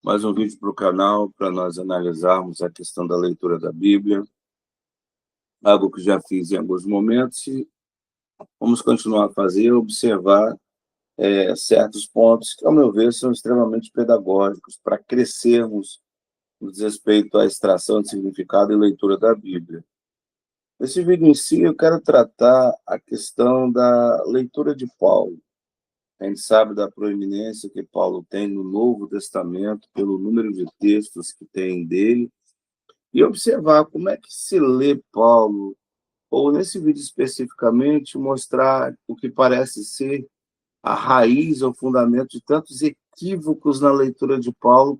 mais um vídeo para o canal para nós analisarmos a questão da leitura da Bíblia, algo que já fiz em alguns momentos e vamos continuar a fazer, observar certos pontos que, ao meu ver, são extremamente pedagógicos para crescermos no diz respeito à extração de significado e leitura da Bíblia. Nesse vídeo em si, eu quero tratar a questão da leitura de Paulo. A gente sabe da proeminência que Paulo tem no Novo Testamento, pelo número de textos que tem dele, e observar como é que se lê Paulo, ou nesse vídeo especificamente, mostrar o que parece ser a raiz ou fundamento de tantos equívocos na leitura de Paulo,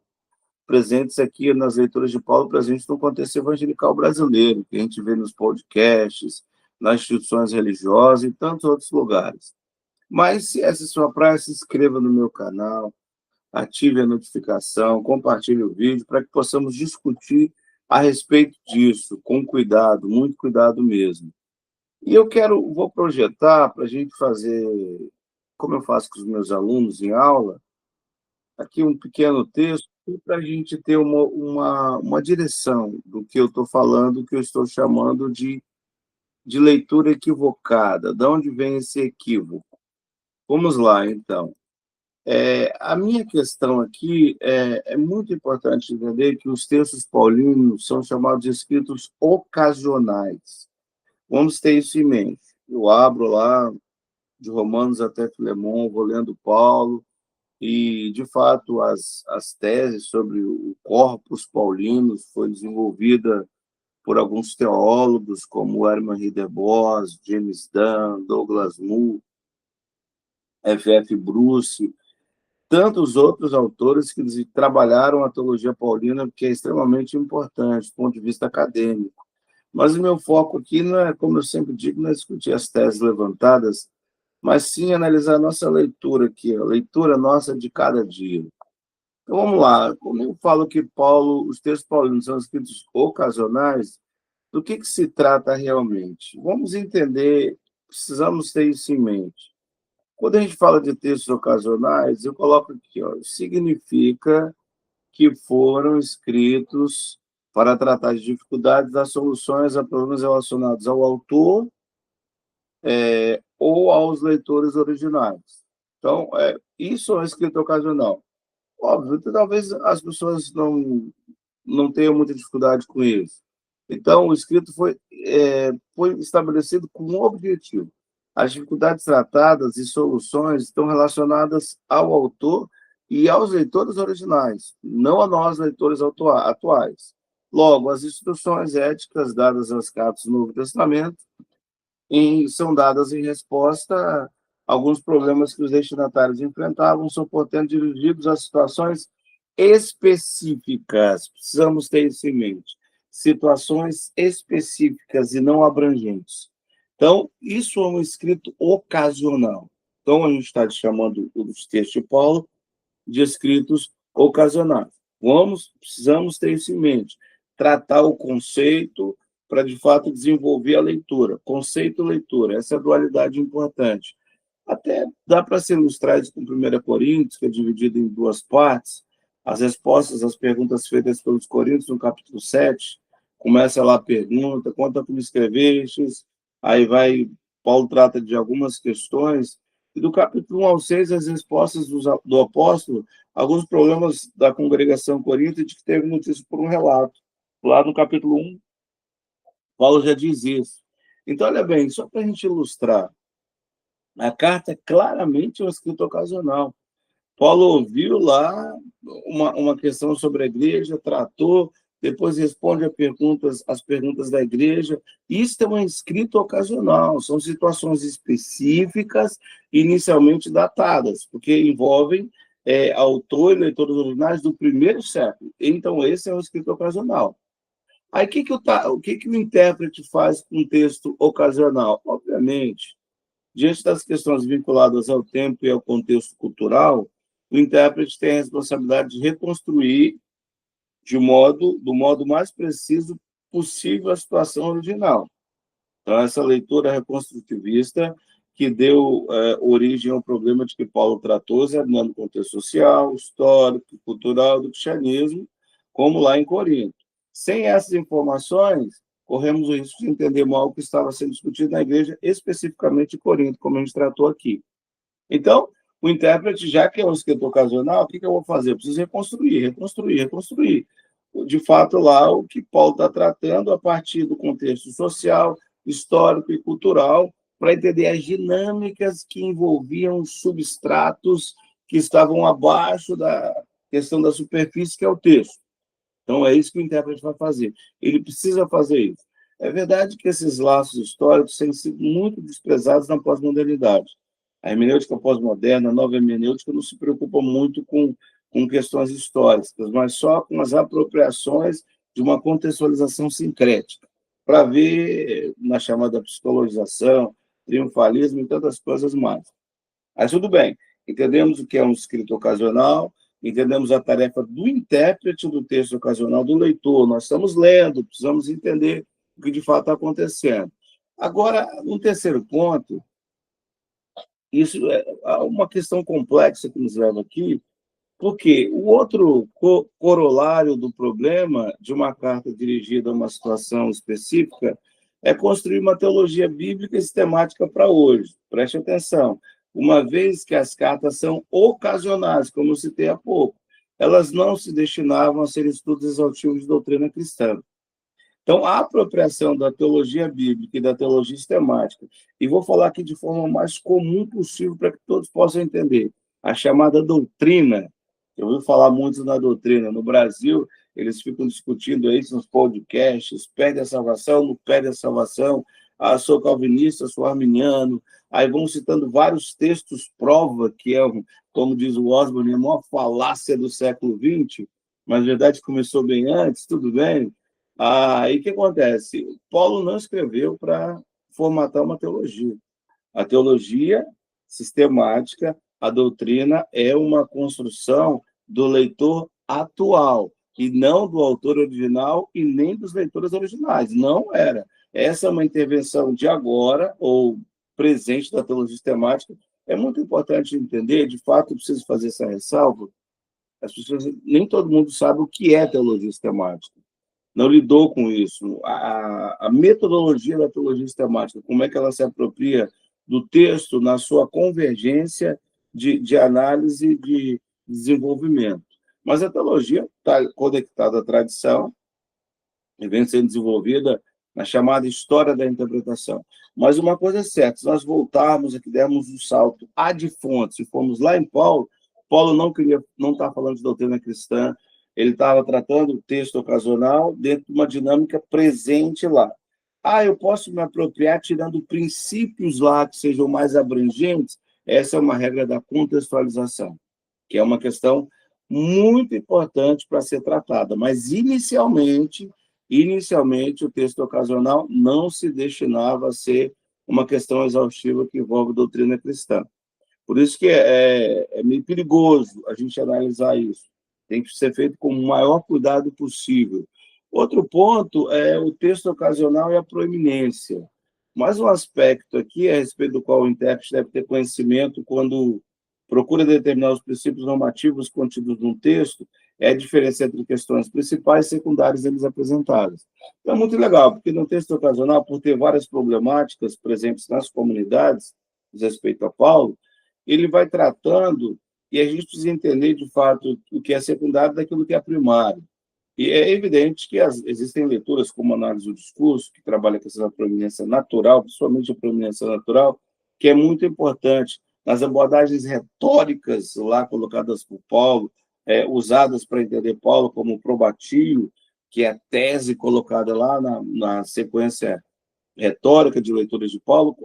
presentes aqui nas leituras de Paulo, presentes no contexto evangelical brasileiro, que a gente vê nos podcasts, nas instituições religiosas e tantos outros lugares. Mas, se essa é a sua praia, se inscreva no meu canal, ative a notificação, compartilhe o vídeo, para que possamos discutir a respeito disso, com cuidado, muito cuidado mesmo. E vou projetar para a gente fazer, como eu faço com os meus alunos em aula, aqui um pequeno texto, para a gente ter uma direção do que eu estou falando, que eu estou chamando de leitura equivocada. De onde vem esse equívoco? Vamos lá, então. A minha questão aqui é muito importante entender que os textos paulinos são chamados de escritos ocasionais. Vamos ter isso em mente. Eu abro lá, de Romanos até Filemão, vou lendo Paulo, e, de fato, as teses sobre o corpus paulinos foi desenvolvida por alguns teólogos, como Herman Ridderbos, James Dunn, Douglas Moo, F.F. Bruce, tantos outros autores que trabalharam a teologia paulina, que é extremamente importante do ponto de vista acadêmico. Mas o meu foco aqui não é, como eu sempre digo, não é discutir as teses levantadas, mas sim analisar a nossa leitura aqui, a leitura nossa de cada dia. Então, vamos lá. Como eu falo que os textos paulinos são escritos ocasionais, do que se trata realmente? Vamos entender, precisamos ter isso em mente. Quando a gente fala de textos ocasionais, eu coloco aqui, significa que foram escritos para tratar de dificuldades, das soluções a problemas relacionados ao autor ou aos leitores originais. Então, isso é uma escrita ocasional. Óbvio que talvez as pessoas não tenham muita dificuldade com isso. Então, o escrito foi estabelecido com um objetivo. As dificuldades tratadas e soluções estão relacionadas ao autor e aos leitores originais, não a nós, leitores atuais. Logo, as instruções éticas dadas às cartas do Novo Testamento são dadas em resposta a alguns problemas que os destinatários enfrentavam, são, portanto, dirigidos a situações específicas. Precisamos ter isso em mente. Situações específicas e não abrangentes. Então, isso é um escrito ocasional. Então, a gente está chamando os textos de Paulo de escritos ocasionais. Precisamos ter isso em mente. Tratar o conceito para, de fato, desenvolver a leitura. Conceito e leitura, essa é a dualidade importante. Até dá para ser ilustrado com 1 Coríntios, que é dividido em duas partes, as respostas às perguntas feitas pelos Coríntios, no capítulo 7, começa lá a pergunta, quanto a que me escrevestes, aí Paulo trata de algumas questões, e do capítulo 1 ao 6, as respostas do apóstolo, alguns problemas da congregação coríntia, de que teve notícia por um relato. Lá no capítulo 1, Paulo já diz isso. Então, olha bem, só para a gente ilustrar, a carta é claramente um escrito ocasional. Paulo ouviu lá uma questão sobre a igreja, tratou, depois responde as perguntas da igreja. Isso é um escrito ocasional, são situações específicas, inicialmente datadas, porque envolvem autor e leitores originais do primeiro século. Então, esse é um escrito ocasional. Aí, o que o intérprete faz com um texto ocasional? Obviamente, diante das questões vinculadas ao tempo e ao contexto cultural, o intérprete tem a responsabilidade de reconstruir do modo mais preciso possível a situação original. Então, essa leitura reconstrutivista que deu origem ao problema de que Paulo tratou, examinando o contexto social, histórico, cultural do cristianismo, como lá em Corinto. Sem essas informações, corremos o risco de entender mal o que estava sendo discutido na igreja, especificamente em Corinto, como a gente tratou aqui. Então, o intérprete, já que é um escritor ocasional, o que eu vou fazer? Eu preciso reconstruir. De fato, lá, o que Paulo está tratando a partir do contexto social, histórico e cultural, para entender as dinâmicas que envolviam substratos que estavam abaixo da questão da superfície, que é o texto. Então, é isso que o intérprete vai fazer. Ele precisa fazer isso. É verdade que esses laços históricos têm sido muito desprezados na pós-modernidade. A hermenêutica pós-moderna, a nova hermenêutica, não se preocupa muito com questões históricas, mas só com as apropriações de uma contextualização sincrética, para ver na chamada psicologização, triunfalismo e tantas coisas mais. Mas tudo bem, entendemos o que é um escrito ocasional, entendemos a tarefa do intérprete do texto ocasional, do leitor. Nós estamos lendo, precisamos entender o que de fato está acontecendo. Agora, um terceiro ponto, isso é uma questão complexa que nos leva aqui, porque o outro corolário do problema de uma carta dirigida a uma situação específica é construir uma teologia bíblica e sistemática para hoje. Preste atenção. Uma vez que as cartas são ocasionais, como eu citei há pouco, elas não se destinavam a ser estudos exaustivos de doutrina cristã. Então, a apropriação da teologia bíblica e da teologia sistemática, e vou falar aqui de forma mais comum possível para que todos possam entender, a chamada doutrina. Eu ouvi falar muito na doutrina. No Brasil, eles ficam discutindo aí nos podcasts, perde a salvação, não perde a salvação, sou calvinista, sou arminiano, aí vão citando vários textos, prova que é, como diz o Osborne, a maior falácia do século XX, mas na verdade começou bem antes, tudo bem. Aí o que acontece? Paulo não escreveu para formatar uma teologia. A teologia sistemática, a doutrina, é uma construção do leitor atual, e não do autor original e nem dos leitores originais. Não era. Essa é uma intervenção de agora, ou presente da teologia sistemática. É muito importante entender, de fato, eu preciso fazer essa ressalva, as pessoas, nem todo mundo sabe o que é teologia sistemática. Não lidou com isso. A metodologia da teologia sistemática, como é que ela se apropria do texto na sua convergência de análise e de desenvolvimento. Mas a teologia está conectada à tradição e vem sendo desenvolvida na chamada história da interpretação. Mas uma coisa é certa, se nós voltarmos aqui, dermos um salto ad fontes, se formos lá em Paulo, Paulo não está falando de doutrina cristã, ele estava tratando o texto ocasional dentro de uma dinâmica presente lá. Eu posso me apropriar tirando princípios lá que sejam mais abrangentes? Essa é uma regra da contextualização, que é uma questão muito importante para ser tratada. Mas, inicialmente, o texto ocasional não se destinava a ser uma questão exaustiva que envolve doutrina cristã. Por isso que é meio perigoso a gente analisar isso. Tem que ser feito com o maior cuidado possível. Outro ponto é o texto ocasional e a proeminência. Mais um aspecto aqui, a respeito do qual o intérprete deve ter conhecimento quando procura determinar os princípios normativos contidos num texto, é a diferença entre questões principais e secundárias deles apresentadas. Então, é muito legal, porque no texto ocasional, por ter várias problemáticas presentes nas comunidades, respeito a Paulo, ele vai tratando, e a gente precisa entender, de fato, o que é secundário daquilo que é primário. E é evidente que existem leituras como análise do discurso, que trabalha com essa proeminência natural, principalmente a proeminência natural, que é muito importante. Nas abordagens retóricas lá colocadas por Paulo, usadas para entender Paulo como probatio, que é a tese colocada lá na sequência retórica de leituras de Paulo,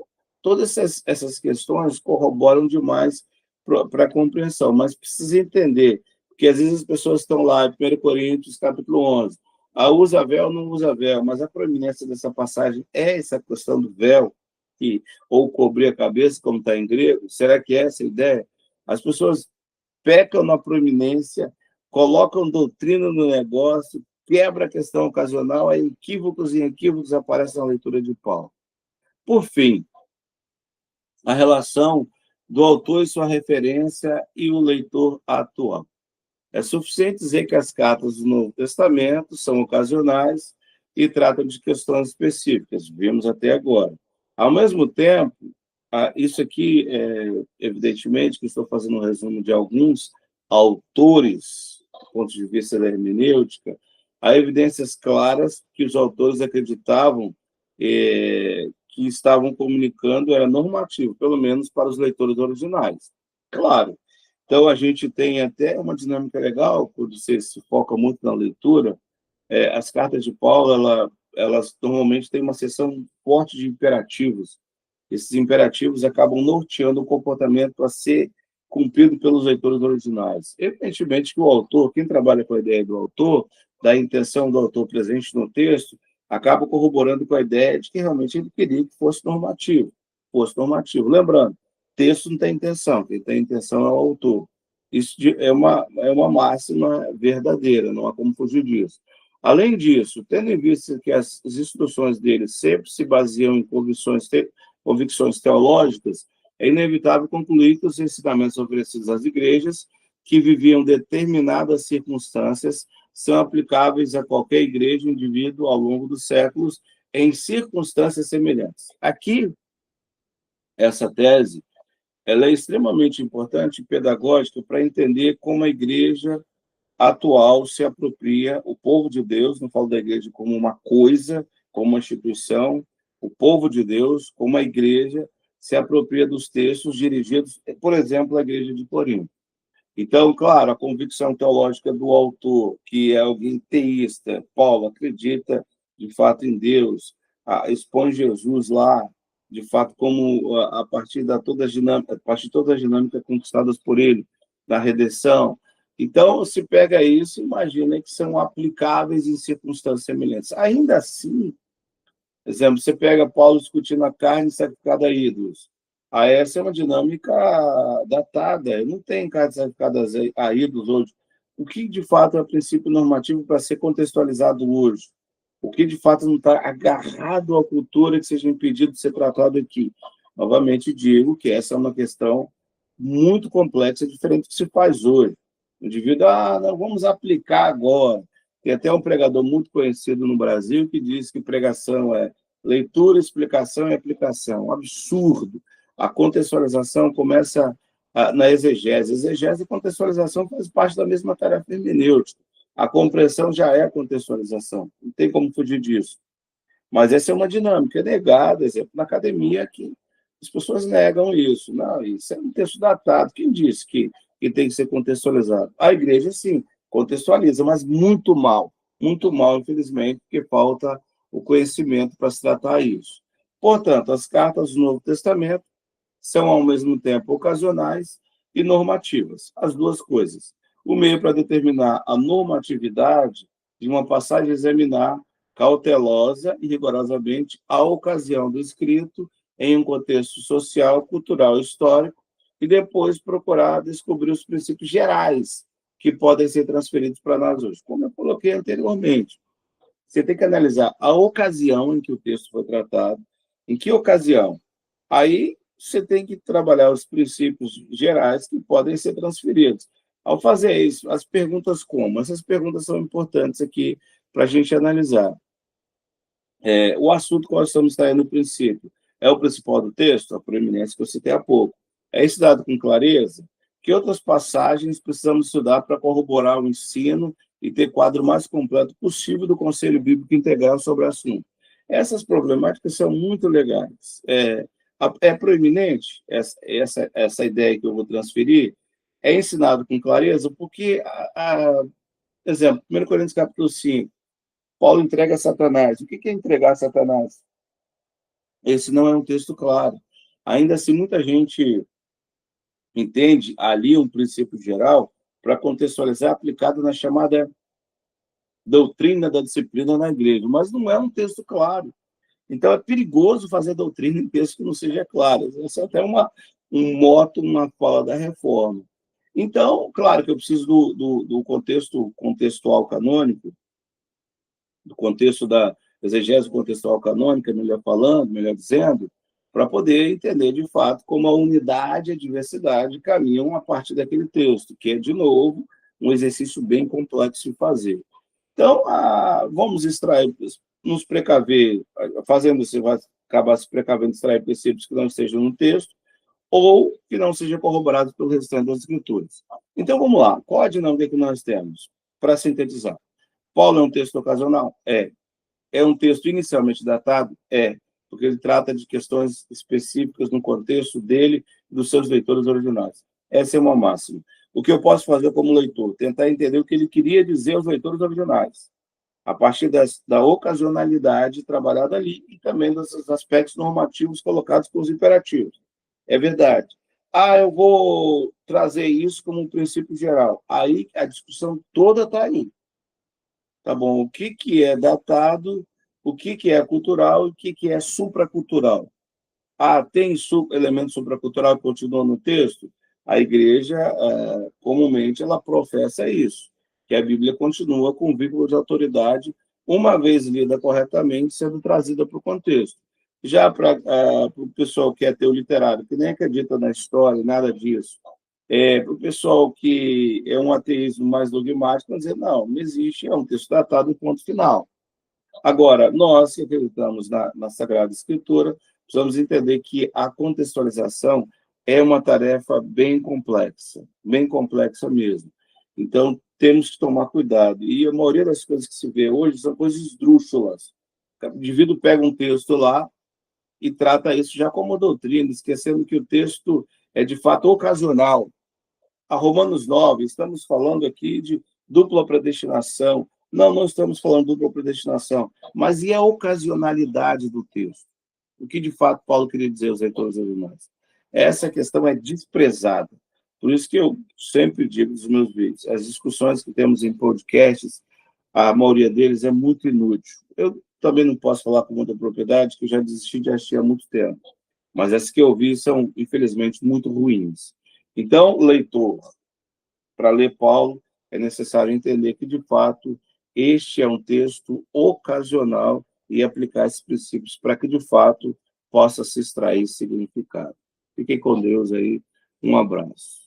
todas essas questões corroboram demais para a compreensão, mas precisa entender, porque às vezes as pessoas estão lá, em 1 Coríntios, capítulo 11, usa véu, não usa véu, mas a proeminência dessa passagem é essa questão do véu, ou cobrir a cabeça, como está em grego. Será que é essa a ideia? As pessoas pecam na proeminência, colocam doutrina no negócio, quebra a questão ocasional, aí equívocos e equívocos aparecem na leitura de Paulo. Por fim, a relação do autor e sua referência e o leitor atual. É suficiente dizer que as cartas do Novo Testamento são ocasionais e tratam de questões específicas, vimos até agora. Ao mesmo tempo, isso aqui, evidentemente, que estou fazendo um resumo de alguns autores, do ponto de vista da hermenêutica, há evidências claras que os autores acreditavam que estavam comunicando era normativo, pelo menos para os leitores originais. Claro, então a gente tem até uma dinâmica legal, quando você se foca muito na leitura, as cartas de Paulo, elas normalmente têm uma seção forte de imperativos. Esses imperativos acabam norteando o comportamento a ser cumprido pelos leitores originais. Evidentemente que o autor, quem trabalha com a ideia do autor, da intenção do autor presente no texto, acaba corroborando com a ideia de que realmente ele queria que fosse normativo. Lembrando, texto não tem intenção, quem tem intenção é o autor. Isso é uma máxima verdadeira, não há como fugir disso. Além disso, tendo em vista que as instruções dele sempre se baseiam em convicções teológicas, é inevitável concluir que os ensinamentos oferecidos às igrejas que viviam determinadas circunstâncias são aplicáveis a qualquer igreja, indivíduo, ao longo dos séculos, em circunstâncias semelhantes. Aqui, essa tese, ela é extremamente importante e pedagógica para entender como a igreja atual se apropria, o povo de Deus, não falo da igreja como uma coisa, como uma instituição, o povo de Deus, como a igreja, se apropria dos textos dirigidos, por exemplo, à igreja de Corinto. Então, claro, a convicção teológica do autor, que é alguém teísta, Paulo, acredita de fato em Deus, expõe Jesus lá, de fato, como a partir de todas as dinâmicas conquistadas por ele, da redenção. Então, se pega isso, imagina que são aplicáveis em circunstâncias semelhantes. Ainda assim, por exemplo, você pega Paulo discutindo a carne sacrificada a ídolos. Essa é uma dinâmica datada. Não tem carne sacrificada a ídolos hoje. O que, de fato, é o princípio normativo para ser contextualizado hoje? O que, de fato, não está agarrado à cultura que seja impedido de ser tratado aqui? Novamente, digo que essa é uma questão muito complexa, diferente do que se faz hoje. O indivíduo, não, vamos aplicar agora. Tem até um pregador muito conhecido no Brasil que diz que pregação é leitura, explicação e aplicação. Um absurdo. A contextualização começa na exegese. Exegese e contextualização faz parte da mesma tarefa hermenêutica. A compreensão já é contextualização. Não tem como fugir disso. Mas essa é uma dinâmica negada, exemplo, na academia, que as pessoas negam isso. Não, isso é um texto datado. Quem disse que tem que ser contextualizado? A igreja, sim, contextualiza, mas muito mal, infelizmente, porque falta o conhecimento para se tratar isso. Portanto, as cartas do Novo Testamento são, ao mesmo tempo, ocasionais e normativas, as duas coisas. O meio para determinar a normatividade de uma passagem é examinar cautelosa e rigorosamente a ocasião do escrito em um contexto social, cultural e histórico, e depois procurar descobrir os princípios gerais que podem ser transferidos para nós hoje. Como eu coloquei anteriormente, você tem que analisar a ocasião em que o texto foi tratado, em que ocasião. Aí você tem que trabalhar os princípios gerais que podem ser transferidos. Ao fazer isso, as perguntas como? Essas perguntas são importantes aqui para a gente analisar. O assunto que nós estamos traindo no princípio é o principal do texto, a proeminência que eu citei há pouco. É esse dado com clareza? Que outras passagens precisamos estudar para corroborar o ensino e ter quadro mais completo possível do Conselho Bíblico Integral sobre o assunto? Essas problemáticas são muito legais. É proeminente essa ideia que eu vou transferir? É ensinado com clareza? Porque, exemplo, 1 Coríntios capítulo 5, Paulo entrega a Satanás. O que é entregar a Satanás? Esse não é um texto claro. Ainda assim, muita gente entende ali um princípio geral para contextualizar aplicado na chamada doutrina da disciplina na igreja, mas não é um texto claro. Então, é perigoso fazer doutrina em texto que não seja claro. Essa é até uma fala da reforma. Então, claro que eu preciso do contexto contextual canônico, do contexto da exegese contextual canônica, melhor dizendo, para poder entender, de fato, como a unidade e a diversidade caminham a partir daquele texto, que é, de novo, um exercício bem complexo de fazer. Então, vamos extrair, nos precaver, fazendo isso, vai acabar se precavendo de extrair princípios que não estejam no texto, ou que não sejam corroborados pelo restante das escrituras. Então, vamos lá. Qual a dinâmica que nós temos? Para sintetizar. Paulo é um texto ocasional? É. É um texto inicialmente datado? É, porque ele trata de questões específicas no contexto dele e dos seus leitores originais. Essa é uma máxima. O que eu posso fazer como leitor? Tentar entender o que ele queria dizer aos leitores originais, a partir da ocasionalidade trabalhada ali e também dos aspectos normativos colocados pelos imperativos. É verdade. Eu vou trazer isso como um princípio geral. Aí a discussão toda está aí. Tá bom? O que é datado, o que é cultural e o que é supracultural. Tem elemento supracultural que continua no texto? A igreja, comumente, ela professa isso, que a Bíblia continua com vínculo de autoridade, uma vez lida corretamente, sendo trazida para o contexto. Já para o pessoal que é teu literário, que nem acredita na história, nada disso, para o pessoal que é um ateísmo mais dogmático, vai dizer, não existe, é um texto tratado, ponto final. Agora, nós que acreditamos na Sagrada Escritura, precisamos entender que a contextualização é uma tarefa bem complexa mesmo. Então, temos que tomar cuidado. E a maioria das coisas que se vê hoje são coisas esdrúxulas. O indivíduo pega um texto lá e trata isso já como doutrina, esquecendo que o texto é, de fato, ocasional. A Romanos 9, estamos falando aqui de dupla predestinação. Não estamos falando de dupla predestinação, mas e a ocasionalidade do texto? O que, de fato, Paulo queria dizer aos leitores originais? Essa questão é desprezada. Por isso que eu sempre digo nos meus vídeos, as discussões que temos em podcasts, a maioria deles é muito inútil. Eu também não posso falar com muita propriedade, que eu já desisti de assistir há muito tempo. Mas as que eu vi são, infelizmente, muito ruins. Então, leitor, para ler Paulo, é necessário entender que, de fato, este é um texto ocasional e aplicar esses princípios para que, de fato, possa se extrair significado. Fiquem com Deus aí. Um abraço.